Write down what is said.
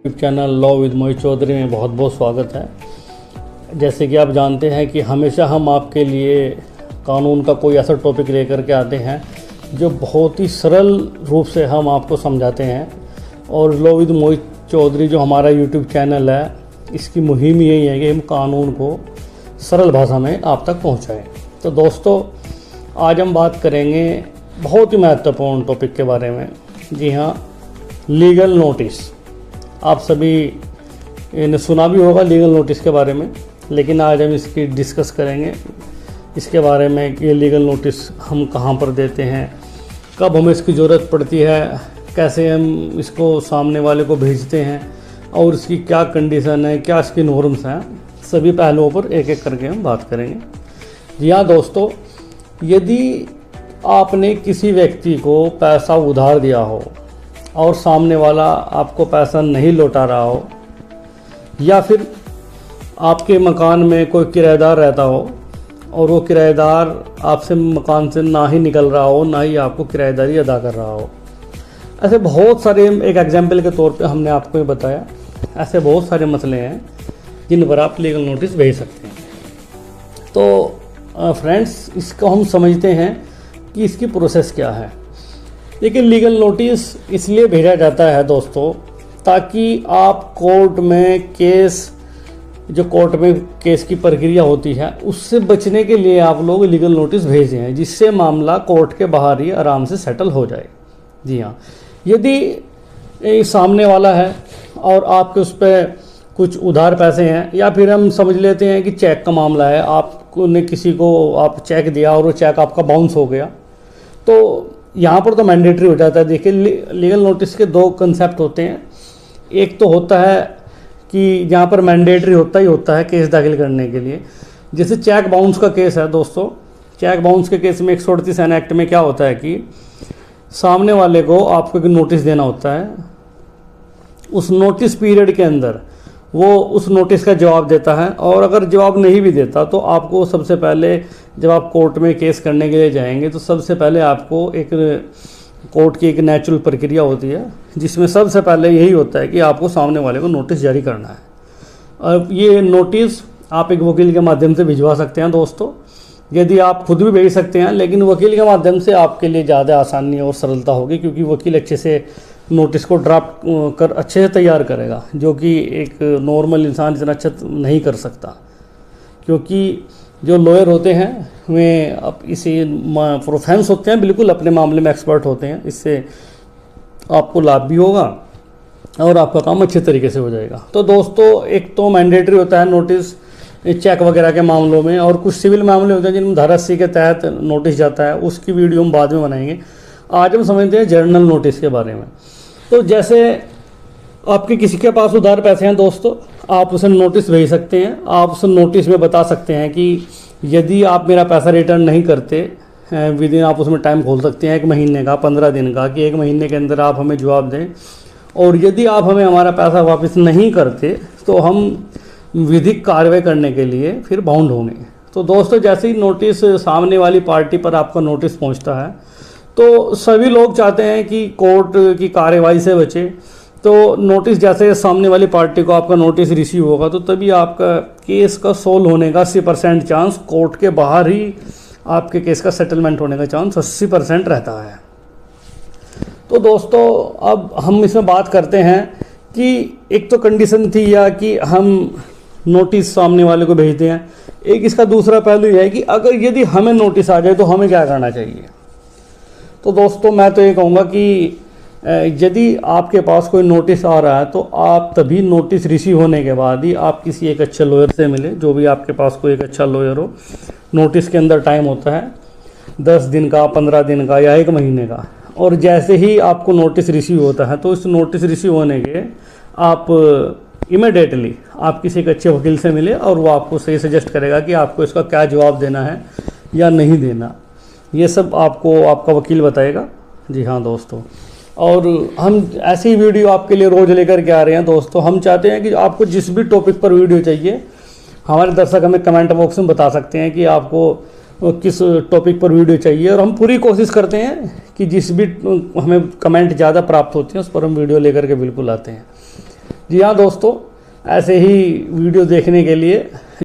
YouTube channel law with मोहित चौधरी में बहुत बहुत स्वागत है। जैसे कि आप जानते हैं कि हमेशा हम आपके लिए कानून का कोई ऐसा टॉपिक लेकर के आते हैं जो बहुत ही सरल रूप से हम आपको समझाते हैं। और लॉ विद मोहित चौधरी जो हमारा यूट्यूब चैनल है, इसकी मुहिम यही है कि हम कानून को सरल भाषा में आप तक पहुंचाएं। तो दोस्तों, आज हम बात करेंगे बहुत ही महत्वपूर्ण टॉपिक के बारे में। जी हाँ, लीगल नोटिस। आप सभी ने सुना भी होगा लीगल नोटिस के बारे में, लेकिन आज हम इसकी डिस्कस करेंगे इसके बारे में कि लीगल नोटिस हम कहाँ पर देते हैं, कब हमें इसकी ज़रूरत पड़ती है, कैसे हम इसको सामने वाले को भेजते हैं और इसकी क्या कंडीशन है, क्या इसकी नॉर्म्स हैं। सभी पहलुओं पर एक एक करके हम बात करेंगे। जी हाँ दोस्तों, यदि आपने किसी व्यक्ति को पैसा उधार दिया हो और सामने वाला आपको पैसा नहीं लौटा रहा हो, या फिर आपके मकान में कोई किराएदार रहता हो और वो किराएदार आपसे मकान से ना ही निकल रहा हो, ना ही आपको किराएदारी अदा कर रहा हो, ऐसे बहुत सारे, एक एग्जाम्पल के तौर पे हमने आपको ये बताया, ऐसे बहुत सारे मसले हैं जिन पर आप लीगल नोटिस भेज सकते हैं। तो फ्रेंड्स, इसको हम समझते हैं कि इसकी प्रोसेस क्या है। लेकिन लीगल नोटिस इसलिए भेजा जाता है दोस्तों, ताकि आप कोर्ट में केस की प्रक्रिया होती है, उससे बचने के लिए आप लोग लीगल नोटिस भेजे हैं, जिससे मामला कोर्ट के बाहर ही आराम से सेटल हो जाए। जी हाँ, यदि सामने वाला है और आपके उस पर कुछ उधार पैसे हैं, या फिर हम समझ लेते हैं कि चेक का मामला है, आपने किसी को आप चेक दिया और वो चेक आपका बाउंस हो गया, तो यहाँ पर तो मैंडेटरी हो जाता है। देखिए, लीगल नोटिस के दो कंसेप्ट होते हैं। एक तो होता है कि जहाँ पर मैंडेटरी होता ही होता है केस दाखिल करने के लिए। जैसे चेक बाउंस का केस है दोस्तों, चेक बाउंस के केस में 138 एक्ट में क्या होता है कि सामने वाले को आपको एक नोटिस देना होता है। उस नोटिस पीरियड के अंदर वो उस नोटिस का जवाब देता है, और अगर जवाब नहीं भी देता तो आपको सबसे पहले, जब आप कोर्ट में केस करने के लिए जाएंगे, तो सबसे पहले आपको एक कोर्ट की एक नेचुरल प्रक्रिया होती है, जिसमें सबसे पहले यही होता है कि आपको सामने वाले को नोटिस जारी करना है। और ये नोटिस आप एक वकील के माध्यम से भिजवा सकते हैं दोस्तों, यदि आप खुद भी भेज सकते हैं, लेकिन वकील के माध्यम से आपके लिए ज़्यादा आसानी और सरलता होगी, क्योंकि वकील अच्छे से नोटिस को ड्राफ्ट कर अच्छे से तैयार करेगा, जो कि एक नॉर्मल इंसान इतना अच्छा नहीं कर सकता। क्योंकि जो लॉयर होते हैं वे अब इसी प्रोफेंस होते हैं, बिल्कुल अपने मामले में एक्सपर्ट होते हैं। इससे आपको लाभ भी होगा और आपका काम अच्छे तरीके से हो जाएगा। तो दोस्तों, एक तो मैंडेटरी होता है नोटिस चेक वगैरह के मामलों में, और कुछ सिविल मामले होते हैं जिनमें धारा 80 के तहत नोटिस जाता है, उसकी वीडियो हम बाद में बनाएंगे। आज हम समझते हैं जर्नल नोटिस के बारे में। तो जैसे आपके किसी के पास उधार पैसे हैं दोस्तों, आप उसे नोटिस भेज सकते हैं। आप उस नोटिस में बता सकते हैं कि यदि आप मेरा पैसा रिटर्न नहीं करते विद इन, आप उसमें टाइम खोल सकते हैं 1 महीने का, 15 दिन का, कि 1 महीने के अंदर आप हमें जवाब दें, और यदि आप हमें हमारा पैसा वापस नहीं करते तो हम विधिक कार्रवाई करने के लिए फिर बाउंड होंगे। तो दोस्तों, जैसे ही नोटिस सामने वाली पार्टी पर आपका नोटिस पहुंचता है, तो सभी लोग चाहते हैं कि कोर्ट की कार्रवाई से बचे। तो नोटिस जैसे सामने वाली पार्टी को आपका नोटिस रिसीव होगा, तो तभी आपका केस का सोल्व होने का 80% चांस, कोर्ट के बाहर ही आपके केस का सेटलमेंट होने का चांस 80% रहता है। तो दोस्तों, अब हम इसमें बात करते हैं कि एक तो कंडीशन थी या कि हम नोटिस सामने वाले को भेजते हैं, एक इसका दूसरा पहलू यह है कि अगर यदि हमें नोटिस आ जाए तो हमें क्या करना चाहिए। तो दोस्तों, मैं तो ये कहूँगा कि यदि आपके पास कोई नोटिस आ रहा है, तो आप तभी नोटिस रिसीव होने के बाद ही आप किसी एक अच्छे लॉयर से मिले, जो भी आपके पास कोई एक अच्छा लॉयर हो। नोटिस के अंदर टाइम होता है 10 दिन का, 15 दिन का, या 1 महीने का। और जैसे ही आपको नोटिस रिसीव होता है, तो इस नोटिस रिसीव होने के आप इमीडिएटली आप किसी एक अच्छे वकील से मिले, और वो आपको सही सजेस्ट करेगा कि आपको इसका क्या जवाब देना है या नहीं देना। ये सब आपको आपका वकील बताएगा। जी हाँ दोस्तों, और हम ऐसी वीडियो आपके लिए रोज़ लेकर के आ रहे हैं दोस्तों। हम चाहते हैं कि आपको जिस भी टॉपिक पर वीडियो चाहिए, हमारे दर्शक हमें कमेंट बॉक्स में बता सकते हैं कि आपको किस टॉपिक पर वीडियो चाहिए, और हम पूरी कोशिश करते हैं कि जिस भी हमें कमेंट ज़्यादा प्राप्त होते हैं उस पर हम वीडियो लेकर के बिल्कुल आते हैं। जी हाँ दोस्तों, ऐसे ही वीडियो देखने के लिए